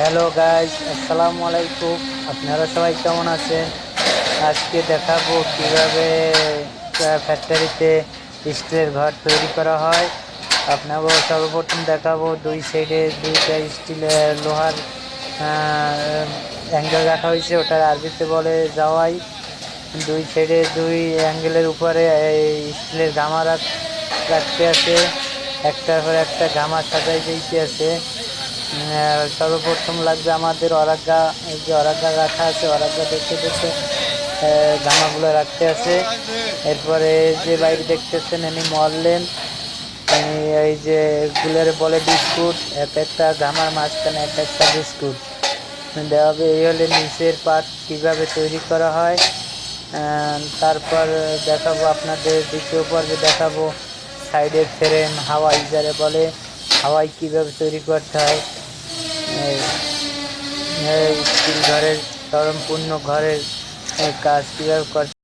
Hello guys, আসসালামু আলাইকুম। আপনারা সবাই কেমন আছেন? আজকে দেখাবো কিভাবে ফ্যাক্টরিতে স্টিলের ঘর তৈরি করা হয়। আপনাকে সর্বপ্রথম দেখাবো দুই সাইডে দুইটা স্টিলের লোহার অ্যাঙ্গেল রাখা হয়েছে, ওটার আরবিতে বলে জাওয়াই। দুই সাইডে দুই অ্যাঙ্গেলের উপরে স্টিলের গামা রাখতে আছে, একটার পর একটা গামা সাজাই দিতে আছে। সর্বপ্রথম লাগবে আমাদের অরাগা। এই যে অরাগা রাখা আছে, অরাগা দেখে দেখে গামাগুলো রাখতে আছে। এরপরে যে বাইরে দেখতেছেন এনি মরলেন, এই যে গুলের বলে বিস্কুট, এক একটা গামার মাঝখানে এক একটা বিস্কুট দেওয়া হবে। এই হলে নিচের পার্ট কীভাবে তৈরি করা হয়। তারপর দেখাবো আপনাদের দ্বিতীয় পর্বে দেখাবো সাইডের ফ্রেম, হাওয়াই যারে বলে, হাওয়াই কীভাবে তৈরি করতে হয়। স্টিল ঘরের সম্পূর্ণ ঘরের কাজ কীভাবে করতে